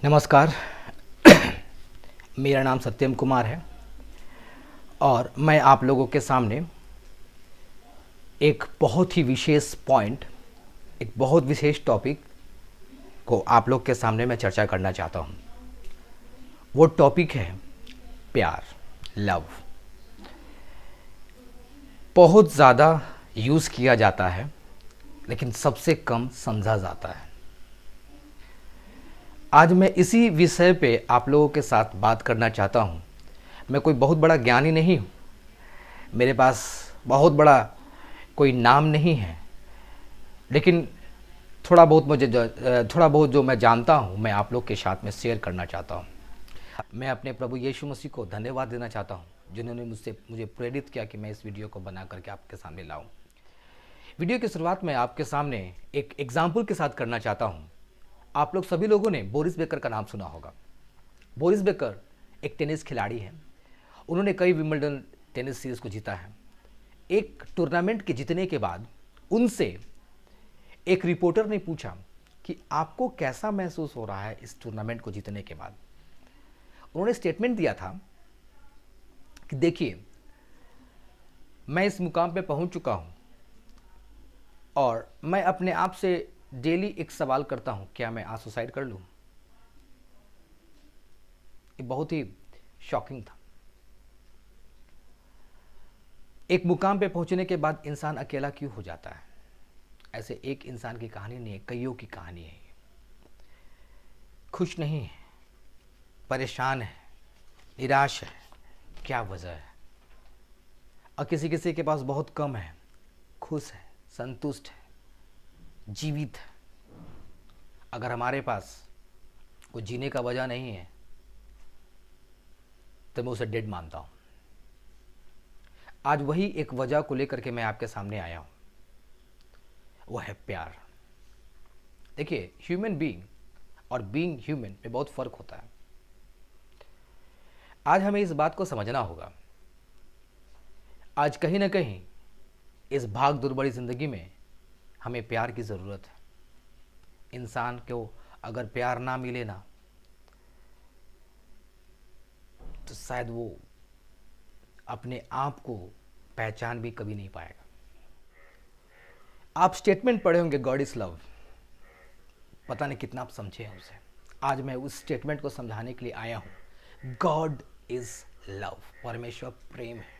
नमस्कार। मेरा नाम सत्यम कुमार है और मैं आप लोगों के सामने एक बहुत ही विशेष पॉइंट, एक बहुत विशेष टॉपिक को आप लोग के सामने मैं चर्चा करना चाहता हूँ। वो टॉपिक है प्यार, लव। बहुत ज़्यादा यूज़ किया जाता है लेकिन सबसे कम समझा जाता है। आज मैं इसी विषय पे आप लोगों के साथ बात करना चाहता हूँ। मैं कोई बहुत बड़ा ज्ञानी नहीं हूँ, मेरे पास बहुत बड़ा कोई नाम नहीं है, लेकिन थोड़ा बहुत जो मैं जानता हूँ मैं आप लोग के साथ में शेयर करना चाहता हूँ। मैं अपने प्रभु यीशु मसीह को धन्यवाद देना चाहता हूँ जिन्होंने मुझे प्रेरित किया कि मैं इस वीडियो को बना करके आपके सामने लाऊं। वीडियो की शुरुआत में आपके सामने एक एग्जाम्पल के साथ करना चाहता हूँ। आप लोग सभी लोगों ने बोरिस बेकर का नाम सुना होगा। बोरिस बेकर एक टेनिस खिलाड़ी हैं। उन्होंने कई विंबलडन टेनिस सीरीज को जीता है। एक टूर्नामेंट के जीतने के बाद उनसे एक रिपोर्टर ने पूछा कि आपको कैसा महसूस हो रहा है इस टूर्नामेंट को जीतने के बाद। उन्होंने स्टेटमेंट दिया था कि देखिए, मैं इस मुकाम पे पहुंच चुका हूं और मैं अपने आप से डेली एक सवाल करता हूं, क्या मैं आज सुसाइड कर लूं। ये बहुत ही शॉकिंग था। एक मुकाम पे पहुंचने के बाद इंसान अकेला क्यों हो जाता है? ऐसे एक इंसान की कहानी नहीं है, कईयों की कहानी है। खुश नहीं है, परेशान है, निराश है, क्या वजह है? और किसी किसी के पास बहुत कम है, खुश है, संतुष्ट है, जीवित है। अगर हमारे पास कोई जीने का वजह नहीं है तो मैं उसे डेड मानता हूं। आज वही एक वजह को लेकर के मैं आपके सामने आया हूं, वो है प्यार। देखिए, ह्यूमन बीइंग और बीइंग ह्यूमन में बहुत फर्क होता है। आज हमें इस बात को समझना होगा। आज कहीं ना कहीं इस भाग दौड़ भरी जिंदगी में हमें प्यार की ज़रूरत है। इंसान को अगर प्यार ना मिले ना तो शायद वो अपने आप को पहचान भी कभी नहीं पाएगा। आप स्टेटमेंट पढ़े होंगे, गॉड इज लव। पता नहीं कितना आप समझे हैं उसे। आज मैं उस स्टेटमेंट को समझाने के लिए आया हूं। गॉड इज लव, परमेश्वर प्रेम है।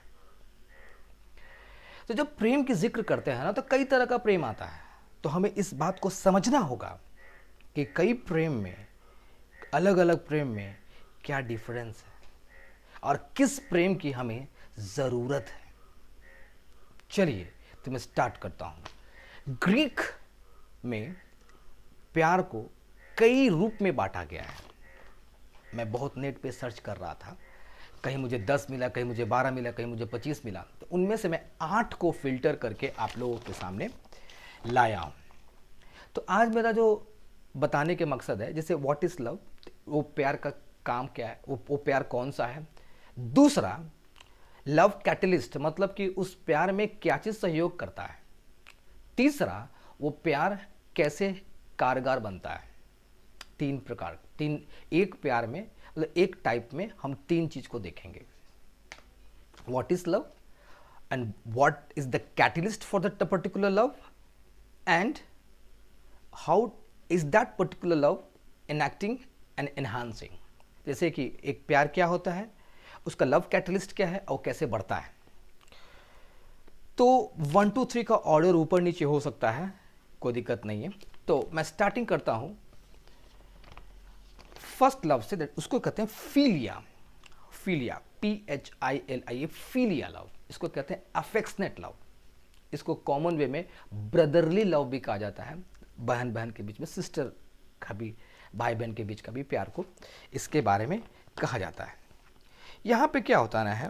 तो जब प्रेम की जिक्र करते हैं ना तो कई तरह का प्रेम आता है। तो हमें इस बात को समझना होगा कि कई प्रेम में, अलग अलग प्रेम में क्या डिफरेंस है और किस प्रेम की हमें ज़रूरत है। चलिए तो मैं स्टार्ट करता हूं। ग्रीक में प्यार को कई रूप में बांटा गया है। मैं बहुत नेट पे सर्च कर रहा था, कहीं मुझे 10 मिला, कहीं मुझे 12 मिला, कहीं मुझे 25 मिला। तो उनमें से मैं 8 को फिल्टर करके आप लोगों के सामने लाया हूं। तो आज मेरा जो बताने के मकसद है, जैसे व्हाट इज लव, वो प्यार का काम क्या है, वो प्यार कौन सा है। दूसरा, लव कैटलिस्ट, मतलब कि उस प्यार में क्या चीज़ सहयोग करता है। तीसरा, वो प्यार कैसे कारगर बनता है। तीन प्रकार, तीन, एक प्यार में, मतलब एक टाइप में हम तीन चीज को देखेंगे। What is love and what is the catalyst for that particular love and how is that particular love enacting and enhancing. जैसे कि एक प्यार क्या होता है, उसका लव कैटलिस्ट क्या है और कैसे बढ़ता है। तो 1 2 3 का ऑर्डर ऊपर नीचे हो सकता है, कोई दिक्कत नहीं है। तो मैं स्टार्टिंग करता हूं फर्स्ट लव से, उसको कहते हैं philia. Philia, PHILIA, philia love. इसको कहते हैं अफेक्शनेट लव। इसको कॉमन वे में ब्रदरली लव भी कहा जाता है। बहन बहन के बीच में, सिस्टर का भी, भाई बहन के बीच का भी प्यार को इसके बारे में कहा जाता है। यहाँ पे क्या होता है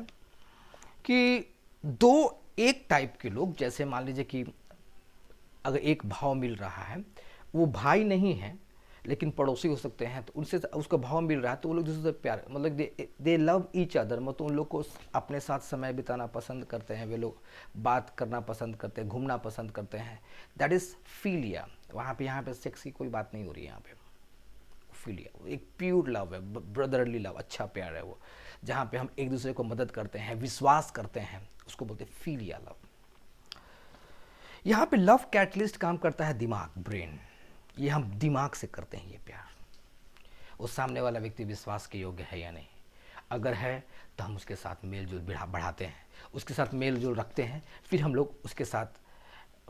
कि दो एक टाइप के लोग, जैसे मान लीजिए कि अगर एक भाव मिल रहा है, वो भाई नहीं है लेकिन पड़ोसी हो सकते हैं, तो उनसे उसको भाव मिल रहा है तो वो लोग दूसरे से प्यार, मतलब दे लव ईच अदर, मतलब उन लोग को अपने साथ समय बिताना पसंद करते हैं। वे लोग बात करना पसंद करते हैं, घूमना पसंद करते हैं। That is philia. वहाँ पे, यहाँ पे सेक्स की कोई बात नहीं हो रही है। यहाँ पे फिलिया, एक प्योर लव है, ब्रदरली लव, अच्छा प्यार है वो, जहाँ पे हम एक दूसरे को मदद करते हैं, विश्वास करते हैं, उसको बोलते हैं फिलिया लव। यहाँ पे लव कैटलिस्ट काम करता है दिमाग, ब्रेन। ये हम दिमाग से करते हैं ये प्यार। उस सामने वाला व्यक्ति विश्वास के योग्य है या नहीं, अगर है तो हम उसके साथ मेल जोल बढ़ाते हैं, उसके साथ मेल जोल रखते हैं, फिर हम लोग उसके साथ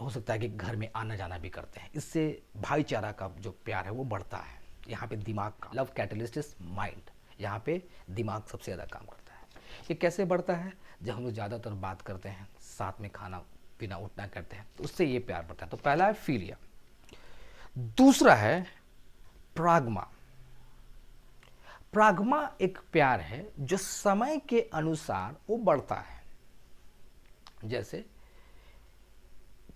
हो सकता है कि घर में आना जाना भी करते हैं। इससे भाईचारा का जो प्यार है वो बढ़ता है। यहाँ पे दिमाग का लव कैटलिस्ट इज माइंड, यहाँ पे दिमाग सबसे ज़्यादा काम करता है। ये कैसे बढ़ता है? जब हम लोग ज़्यादातर बात करते हैं, साथ में खाना पीना उठना करते हैं, तो उससे ये प्यार बढ़ता है। तो पहला है फिलिया। दूसरा है प्राग्मा। प्राग्मा एक प्यार है जो समय के अनुसार वो बढ़ता है। जैसे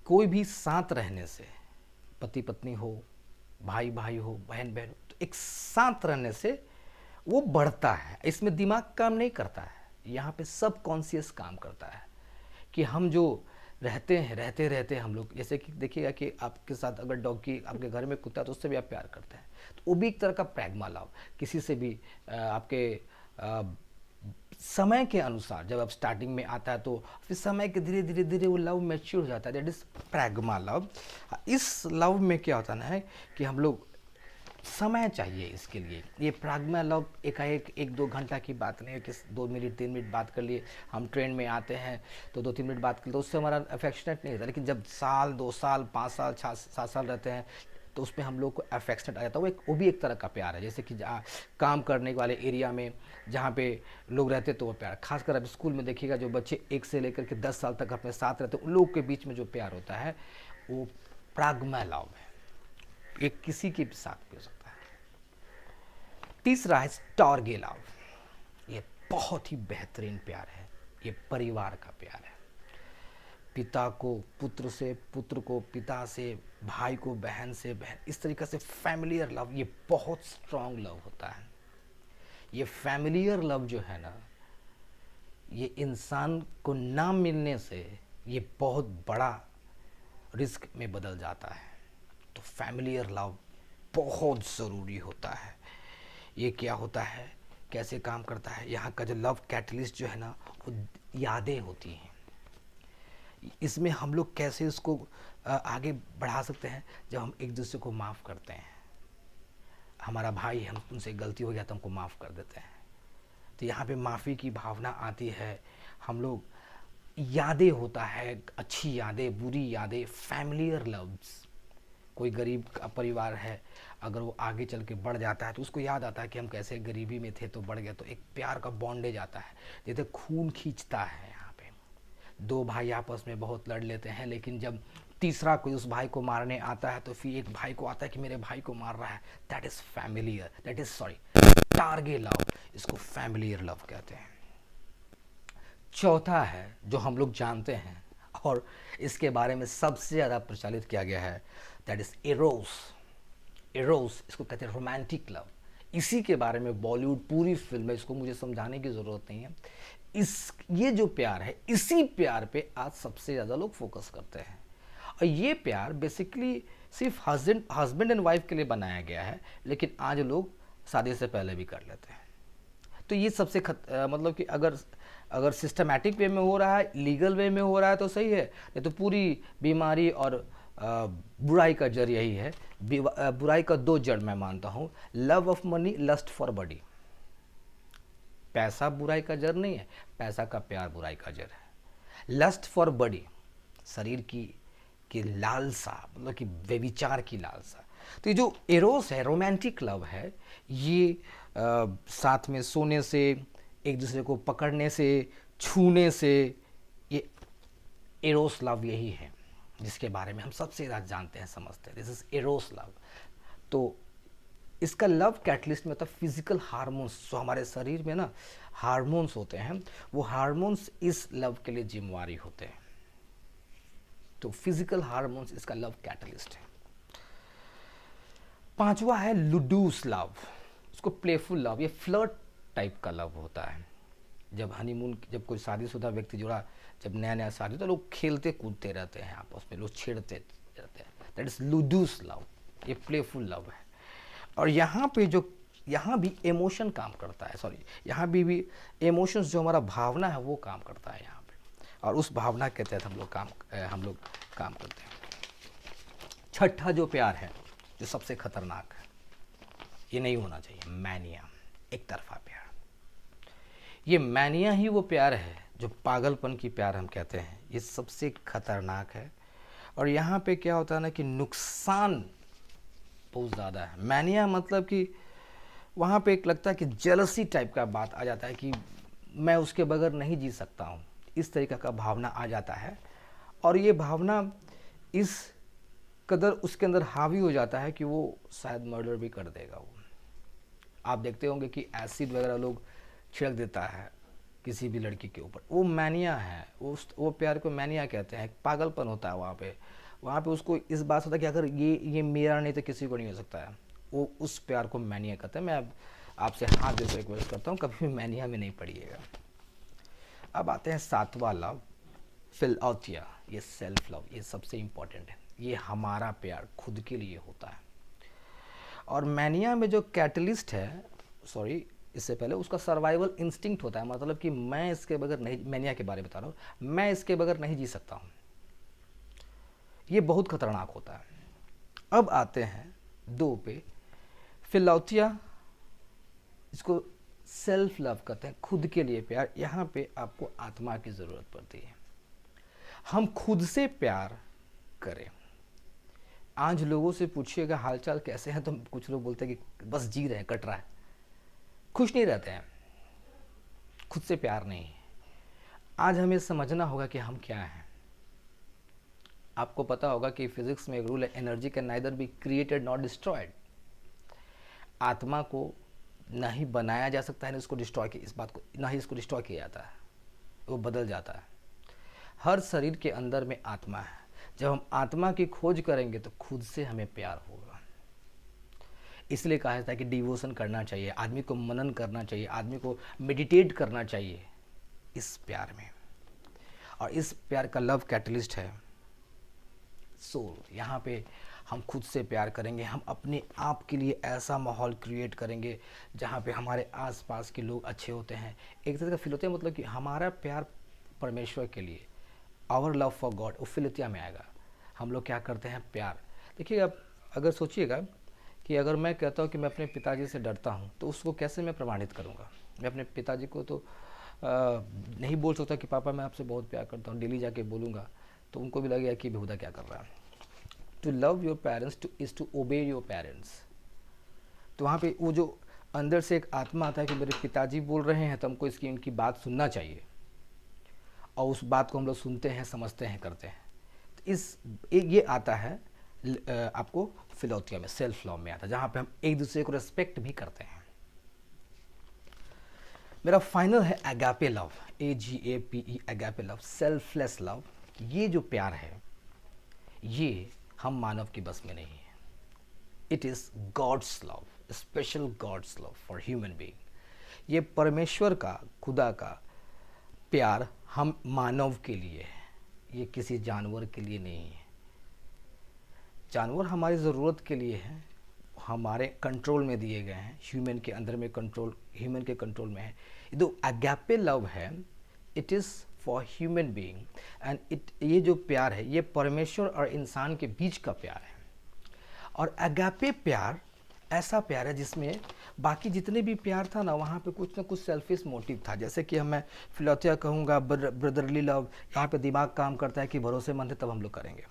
कोई भी साथ रहने से, पति पत्नी हो, भाई भाई हो, बहन बहन हो, तो एक साथ रहने से वो बढ़ता है। इसमें दिमाग काम नहीं करता है, यहाँ पे सब कॉन्शियस काम करता है कि हम जो रहते हैं, रहते रहते हम लोग, जैसे कि देखिएगा कि आपके साथ अगर डॉगी आपके घर में कुत्ता है तो उससे भी आप प्यार करते हैं, तो वो भी एक तरह का प्रैग्मा लव। किसी से भी आपके समय के अनुसार जब आप स्टार्टिंग में आता है तो फिर समय के धीरे धीरे धीरे वो लव मैच्योर हो जाता है, दैट इज प्रैग्मा लव। इस लव में क्या होता है कि हम लोग समय चाहिए इसके लिए। ये प्राग्मा लव एकाएक 1-2 घंटा की बात नहीं है कि 2 मिनट 3 मिनट बात कर लिए, हम ट्रेन में आते हैं तो 2-3 मिनट बात कर तो उससे हमारा अफेक्शनेट नहीं होता। लेकिन जब साल 2 साल 5 साल 7 साल रहते हैं तो उसमें हम लोग को अफेक्शनेट आ जाता है। वो भी एक तरह का प्यार है। जैसे कि जहाँ काम करने वाले एरिया में जहाँ पे लोग रहते तो वो प्यार, खासकर अब स्कूल में देखिएगा जो बच्चे 1 से लेकर के 10 साल तक अपने साथ रहते हैं, उन लोग के बीच में जो प्यार होता है वो प्राग्मा लव है। ये किसी के भी साथ भी हो सकता है। तीसरा है स्टारगे लव। ये बहुत ही बेहतरीन प्यार है, ये परिवार का प्यार है। पिता को पुत्र से, पुत्र को पिता से, भाई को बहन से, बहन, इस तरीके से फैमिलियर लव, ये बहुत स्ट्रांग लव होता है। ये फैमिलियर लव जो है ना, ये इंसान को ना मिलने से ये बहुत बड़ा रिस्क में बदल जाता है। तो फैमिलियर लव बहुत ज़रूरी होता है। ये क्या होता है, कैसे काम करता है? यहाँ का जो लव कैटलिस्ट जो है ना, वो यादें होती हैं। इसमें हम लोग कैसे इसको आगे बढ़ा सकते हैं? जब हम एक दूसरे को माफ़ करते हैं। हमारा भाई, हम उनसे गलती हो गया तो हमको माफ़ कर देते हैं, तो यहाँ पे माफ़ी की भावना आती है। हम लोग यादें होता है, अच्छी यादें, बुरी यादें, फैमिलियर लव्स। कोई गरीब का परिवार है, अगर वो आगे चल के बढ़ जाता है तो उसको याद आता है कि हम कैसे गरीबी में थे तो बढ़ गया, तो एक प्यार का बॉन्डेज आता है, जैसे खून खींचता है। यहाँ पे 2 भाई आपस में बहुत लड़ लेते हैं, लेकिन जब तीसरा कोई उस भाई को मारने आता है तो फिर एक भाई को आता है कि मेरे भाई को मार रहा है, that is familiar, that is storge love, इसको फैमिलियर लव कहते हैं। चौथा है जो हम लोग जानते हैं और इसके बारे में सबसे ज़्यादा प्रचलित किया गया है, दैट इज एरोस। एरोस, इसको कहते हैं रोमांटिक लव। इसी के बारे में बॉलीवुड पूरी फिल्म है, इसको मुझे समझाने की ज़रूरत नहीं है। ये जो प्यार है, इसी प्यार पे आज सबसे ज़्यादा लोग फोकस करते हैं। और ये प्यार बेसिकली सिर्फ हस्बैंड एंड वाइफ के लिए बनाया गया है, लेकिन आज लोग शादी से पहले भी कर लेते हैं। तो ये सबसे मतलब कि अगर सिस्टमैटिक वे में हो रहा है, लीगल वे में हो रहा है तो सही है, नहीं तो पूरी बीमारी और बुराई का जड़ यही है। बुराई का 2 जड़ मैं मानता हूँ, love of money, lust for body. पैसा बुराई का जड़ नहीं है, पैसा का प्यार बुराई का जड़ है। लस्ट फॉर बॉडी, शरीर की लालसा, मतलब कि व्यभिचार की लालसा। तो ये जो एरोस है, रोमांटिक लव है, ये साथ में सोने से, एक दूसरे को पकड़ने से, छूने से, ये एरोस लव यही है जिसके बारे में हम सबसे ज़्यादा जानते हैं, समझते हैं। This is arrows love. तो इसका लव कैटलिस्ट में होता है फिजिकल हार्मोन्स, जो हमारे शरीर में ना हार्मोन्स होते हैं, वो हार्मोन्स इस लव के लिए जिम्मेवारी होते हैं। तो फिजिकल हार्मोन्स इसका लव कैटलिस्ट है। 5वां है लुडूस लव, उसको प्लेफुल लव, ये फ्लर्ट टाइप का लव होता है। जब हनीमून, जब कोई शादीशुदा व्यक्ति जुड़ा, जब नया नया शादी, तो लोग खेलते कूदते रहते हैं आपस में, लोग छेड़ते रहते हैं, दैट इज लुडूस लव, ये प्लेफुल लव है। और यहाँ भी इमोशन काम करता है, सॉरी, यहाँ भी इमोशंस, जो हमारा भावना है वो काम करता है यहाँ पे, और उस भावना के तहत हम लोग काम करते हैं। छठा जो प्यार है, जो सबसे खतरनाक है, ये नहीं होना चाहिए, मैनिया, एक तरफा प्यार। ये मैनिया ही वो प्यार है जो पागलपन की प्यार हम कहते हैं, ये सबसे खतरनाक है। और यहाँ पे क्या होता है ना कि नुकसान बहुत ज़्यादा है। मैनिया मतलब कि वहाँ पे एक लगता है कि जेलसी टाइप का बात आ जाता है कि मैं उसके बगैर नहीं जी सकता हूँ, इस तरीक़ा का भावना आ जाता है। और ये भावना इस कदर उसके अंदर हावी हो जाता है कि वो शायद मर्डर भी कर देगा। वो आप देखते होंगे कि एसिड वगैरह लोग छिड़क देता है किसी भी लड़की के ऊपर, वो मैनिया है, वो प्यार को मैनिया कहते हैं। पागलपन होता है वहाँ पे उसको इस बात होता है कि अगर ये मेरा नहीं तो किसी को नहीं हो सकता है, वो उस प्यार को मैनिया कहते हैं। मैं अब आपसे हाथ देकर रिक्वेस्ट करता हूँ, कभी भी मैनिया में नहीं पड़िएगा। अब आते हैं सातवां लव, फिलौतिया, ये सेल्फ लव, ये सबसे इम्पॉर्टेंट है। ये हमारा प्यार खुद के लिए होता है। और मैनिया में जो कैटलिस्ट है, सॉरी इससे पहले उसका सर्वाइवल इंस्टिंक्ट होता है, मतलब कि मैं इसके बगैर नहीं, मैनिया के बारे में बता रहा हूँ, मैं इसके बगैर नहीं जी सकता हूँ। ये बहुत खतरनाक होता है। अब आते हैं 2 पे, फिलौतिया, इसको सेल्फ लव कहते हैं, खुद के लिए प्यार। यहाँ पे आपको आत्मा की ज़रूरत पड़ती है, हम खुद से प्यार करें। आज लोगों से पूछिएगा हालचाल कैसे हैं, तो कुछ लोग बोलते हैं कि बस जी रहे हैं, कट रहा है, खुश नहीं रहते हैं, खुद से प्यार नहीं है। आज हमें समझना होगा कि हम क्या हैं। आपको पता होगा कि फिजिक्स में एक रूल है, energy can neither be created not destroyed. आत्मा को ना ही बनाया जा सकता है ना इसको डिस्ट्रॉय किया, इस बात को ना ही इसको डिस्ट्रॉय किया जाता है, वो बदल जाता है। हर शरीर के अंदर में आत्मा है। जब हम आत्मा की खोज करेंगे तो खुद से हमें प्यार होगा। इसलिए कहा जाता है कि डिवोशन करना चाहिए, आदमी को मनन करना चाहिए, आदमी को मेडिटेट करना चाहिए इस प्यार में। और इस प्यार का लव कैटलिस्ट है सोल। यहाँ पे हम खुद से प्यार करेंगे, हम अपने आप के लिए ऐसा माहौल क्रिएट करेंगे जहाँ पे हमारे आसपास के लोग अच्छे होते हैं। एक तरह का फिलौतिया मतलब कि हमारा प्यार परमेश्वर के लिए, आवर लव फॉर गॉड, वो फिलौतिया में आएगा। हम लोग क्या करते हैं, प्यार। देखिए, आप अगर सोचिएगा कि अगर मैं कहता हूँ कि मैं अपने पिताजी से डरता हूँ, तो उसको कैसे मैं प्रमाणित करूँगा। मैं अपने पिताजी को तो नहीं बोल सकता कि पापा मैं आपसे बहुत प्यार करता हूँ, डेली जाके बोलूँगा तो उनको भी लगेगा कि बेहुदा क्या कर रहा है। To love your parents is to obey your parents. तो वहाँ पे वो जो अंदर से एक आत्मा आता है कि मेरे पिताजी बोल रहे हैं तो हमको इनकी बात सुनना चाहिए, और उस बात को हम लोग सुनते हैं, समझते हैं, करते हैं। तो ये आता है आपको फिलौतिया में, सेल्फ लव में आता है, जहाँ पे हम एक दूसरे को रेस्पेक्ट भी करते हैं। मेरा फाइनल है agape love, AGAPE, agape love, selfless love. ये जो प्यार है ये हम मानव के बस में नहीं है। It is God's love, special God's love for human being. ये परमेश्वर का, खुदा का प्यार हम मानव के लिए है, ये किसी जानवर के लिए नहीं है। जानवर हमारी ज़रूरत के लिए है, हमारे कंट्रोल में दिए गए हैं, ह्यूमन के अंदर में कंट्रोल, ह्यूमन के कंट्रोल में है। जो अगापे लव है, it is for human being and ये जो प्यार है ये परमेश्वर और इंसान के बीच का प्यार है। और अगापे प्यार ऐसा प्यार है जिसमें बाकी जितने भी प्यार था ना, वहाँ पे कुछ ना कुछ सेल्फिश मोटिव था। जैसे कि मैं फिलौतिया कहूँगा, ब्रदरली लव, यहाँ पे दिमाग काम करता है कि भरोसेमंद है तब हम लोग करेंगे।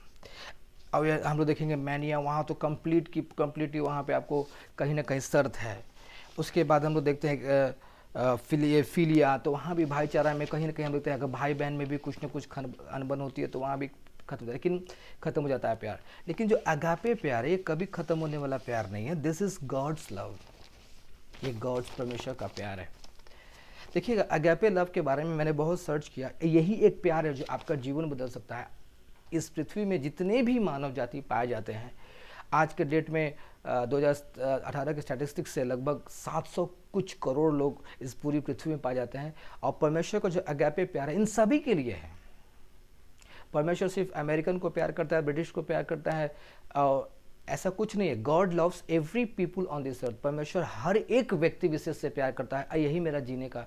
अब हम लोग देखेंगे मैनिया, वहाँ तो कंप्लीटली वहाँ पे आपको कहीं ना कहीं शर्त है। उसके बाद हम लोग देखते हैं फिलिया, तो वहाँ भी भाईचारा में कहीं ना कहीं हम देखते हैं अगर भाई बहन में भी कुछ ना कुछ अनबन होती है तो वहाँ भी खत्म, लेकिन ख़त्म हो जाता है प्यार। लेकिन जो अगापे प्यार है ये कभी ख़त्म होने वाला प्यार नहीं है। दिस इज़ गॉड्स लव, ये गॉड्स, परमेश्वर का प्यार है। देखिएगा, अगापे लव के बारे में मैंने बहुत सर्च किया, यही एक प्यार है जो आपका जीवन बदल सकता है। इस पृथ्वी में जितने भी मानव जाति पाए जाते हैं आज के डेट में 2018 के स्टैटिस्टिक्स से लगभग 700 कुछ करोड़ लोग इस पूरी पृथ्वी में पाए जाते हैं। और परमेश्वर का जो अगापे प्यार है इन सभी के लिए है। परमेश्वर सिर्फ अमेरिकन को प्यार करता है, ब्रिटिश को प्यार करता है, और ऐसा कुछ नहीं है। God loves every people on this अर्थ। परमेश्वर हर एक व्यक्ति विशेष से प्यार करता है। यही मेरा जीने का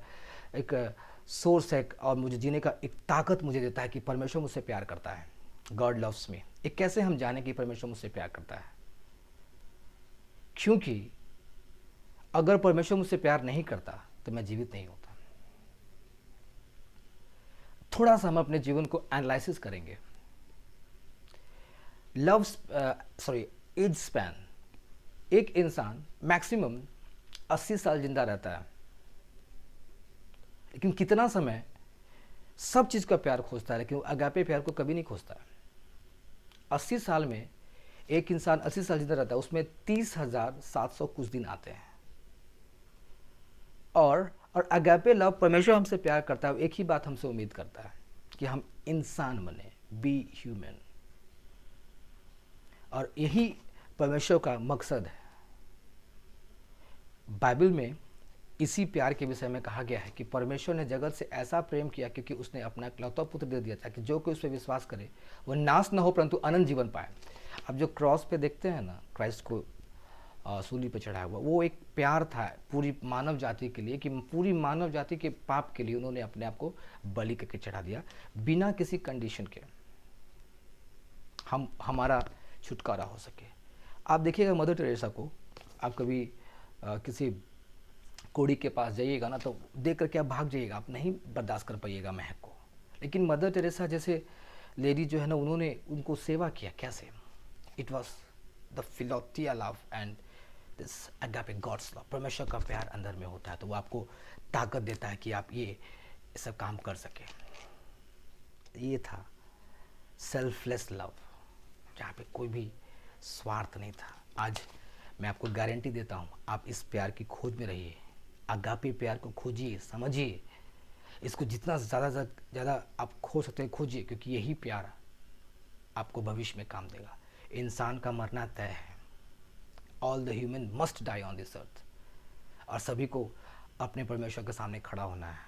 एक सोर्स है और मुझे जीने का एक ताकत मुझे देता है कि परमेश्वर मुझसे प्यार करता है। God loves me. ये कैसे हम जाने कि परमेश्वर मुझसे प्यार करता है? क्योंकि अगर परमेश्वर मुझसे प्यार नहीं करता तो मैं जीवित नहीं होता। थोड़ा सा हम अपने जीवन को एनालिसिस करेंगे। एज स्पैन, एक इंसान मैक्सिमम 80 साल जिंदा रहता है, लेकिन कितना समय सब चीज़ का प्यार खोजता है, लेकिन अगापे प्यार को कभी नहीं खोजता है। 80 साल में एक इंसान 80 साल जिंदा रहता है, उसमें 30,700 कुछ दिन आते हैं। और अगापे लव, परमेश्वर हमसे प्यार करता है, एक ही बात हमसे उम्मीद करता है कि हम इंसान बने, बी ह्यूमन। और यही परमेश्वर का मकसद है। बाइबल में इसी प्यार के विषय में कहा गया है कि परमेश्वर ने जगत से ऐसा प्रेम किया क्योंकि उसने अपना इकलौता पुत्र दे दिया ताकि जो कोई उस पर विश्वास करे वह नाश न हो परंतु अनंत जीवन पाए। अब जो क्रॉस पे देखते हैं ना, क्राइस्ट को सूली पे चढ़ाया हुआ, वो एक प्यार था पूरी मानव जाति के लिए, कि पूरी मानव जाति के पाप के लिए उन्होंने अपने आप को बलि करके चढ़ा दिया बिना किसी कंडीशन के, हमारा छुटकारा हो सके। आप देखिएगा मदर टेरेसा को, आप कभी किसी कोड़ी के पास जाइएगा ना तो देख करके आप भाग जाइएगा, आप नहीं बर्दाश्त कर पाइएगा महक को। लेकिन मदर टेरेसा जैसे लेडी जो है ना, उन्होंने उनको सेवा किया। कैसे? It was the philautia love and this agape God's love. परमेश्वर का प्यार अंदर में होता है तो वो आपको ताकत देता है कि आप ये सब काम कर सके। ये था सेल्फलेस लव, जहाँ पे कोई भी स्वार्थ नहीं था। आज मैं आपको गारंटी देता हूँ, आप इस प्यार की खोज में रहिए, अगापे प्यार को खोजिए, समझिए इसको, जितना ज़्यादा आप खोज सकते हैं खोजिए, क्योंकि यही प्यार आपको भविष्य में काम देगा। इंसान का मरना तय है। All the human must die on this earth. और सभी को अपने परमेश्वर के सामने खड़ा होना है।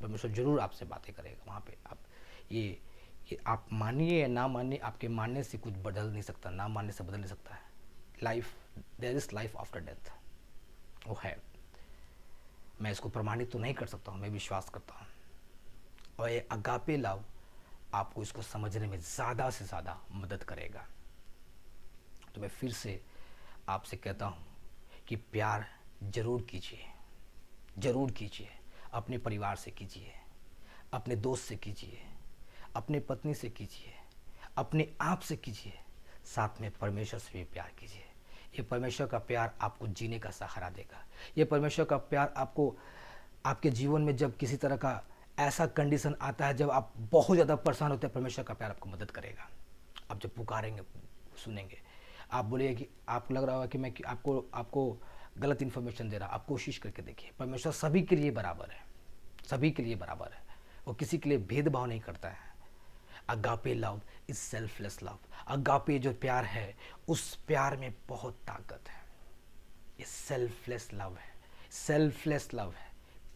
परमेश्वर जरूर आपसे बातें करेगा वहाँ पे। आप ये आप मानिए या ना मानिए, आपके मानने से कुछ बदल नहीं सकता, ना मानने से बदल नहीं सकता है। Life, there is life after death, वो है। मैं इसको प्रमाणित तो नहीं कर सकता हूँ, मैं विश्वास करता हूँ। और ये अगापे लव आपको इसको समझने में ज़्यादा से ज़्यादा मदद करेगा। तो मैं फिर से आपसे कहता हूँ कि प्यार जरूर कीजिए, जरूर कीजिए। अपने परिवार से कीजिए, अपने दोस्त से कीजिए, अपने पत्नी से कीजिए, अपने आप से कीजिए, साथ में परमेश्वर से भी प्यार कीजिए। ये परमेश्वर का प्यार आपको जीने का सहारा देगा। ये परमेश्वर का प्यार आपको आपके जीवन में जब किसी तरह का ऐसा कंडीशन आता है, जब आप बहुत ज़्यादा परेशान होते हैं, परमेश्वर का प्यार आपको मदद करेगा। आप जब पुकारेंगे, सुनेंगे, आप बोलिए कि आपको लग रहा होगा कि मैं आपको गलत इन्फॉर्मेशन दे रहा, आप कोशिश करके देखिए। परमेश्वर सभी के लिए बराबर है, सभी के लिए बराबर है। वो किसी के लिए भेदभाव नहीं करता है। Agape love is selfless love. Agape जो प्यार है, उस प्यार में बहुत ताकत है। ये सेल्फलेस लव है, सेल्फलेस लव है।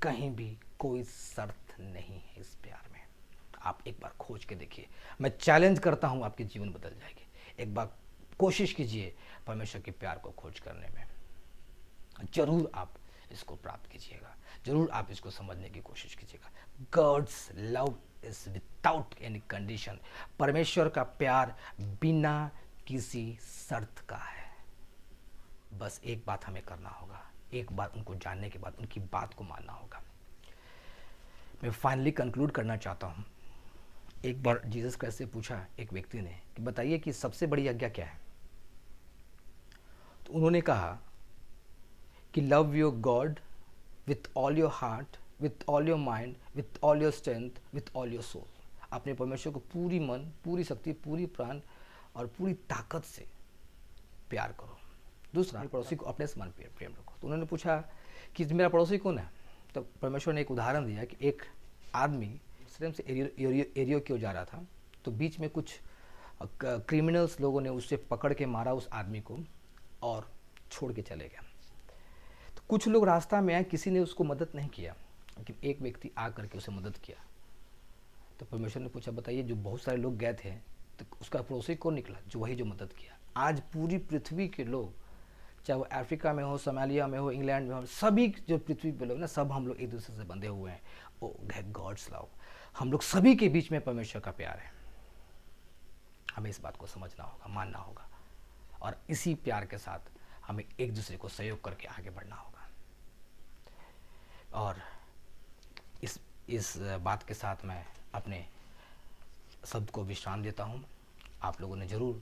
कहीं भी कोई शर्त नहीं है इस प्यार में। आप एक बार खोज के देखिए। मैं चैलेंज करता हूं, आपके जीवन बदल जाएगी। एक बार कोशिश कीजिए परमेश्वर के प्यार को खोज करने में। जरूर आप इसको प्राप्त कीजिएगा, जरूर आप इसको समझने की कोशिश कीजिएगा। God's love is without any condition. परमेश्वर का प्यार बिना किसी शर्त का है। बस एक बात हमें करना होगा, एक बार उनको जानने के बाद उनकी बात को मानना होगा। मैं फाइनली कंक्लूड करना चाहता हूँ। एक बार जीसस क्राइस्ट से पूछा एक व्यक्ति ने कि बताइए कि सबसे बड़ी आज्ञा क्या है? तो उन्होंने कहा कि love your God with all your heart, with all your mind, with all your strength, with all your soul. अपने परमेश्वर को पूरी मन, पूरी शक्ति, पूरी प्राण और पूरी ताकत से प्यार करो। दूसरा, पड़ोसी को अपने समान प्रेम रखो। तो उन्होंने पूछा कि मेरा पड़ोसी कौन है? तो परमेश्वर ने एक उदाहरण दिया कि एक आदमी यरूशलेम से एरियो क्यों जा रहा था, तो बीच में कुछ क्रिमिनल्स लोगों ने उससे पकड़ के मारा उस आदमी को और छोड़ के चले गए। तो कुछ लोग रास्ता में आए, किसी ने उसको मदद नहीं किया, लेकिन एक व्यक्ति आ करके उसे मदद किया। तो परमेश्वर ने पूछा बताइए, जो बहुत सारे लोग गए थे तो उसका पड़ोसी कौन निकला? जो वही जो मदद किया। आज पूरी पृथ्वी के लोग, चाहे वो अफ्रीका में हो, सोमालिया में हो, इंग्लैंड में हो, सभी जो पृथ्वी पे लोग ना, सब हम लोग एक दूसरे से बंधे हुए हैं। ओ गॉड्स लव, हम लोग सभी के बीच में परमेश्वर का प्यार है। हमें इस बात को समझना होगा, मानना होगा, और इसी प्यार के साथ हमें एक दूसरे को सहयोग करके आगे बढ़ना होगा। और इस बात के साथ मैं अपने शब्द को विश्राम देता हूँ। आप लोगों ने ज़रूर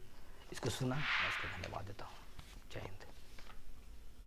इसको सुना, मैं इसको धन्यवाद देता हूँ। जय हिंद।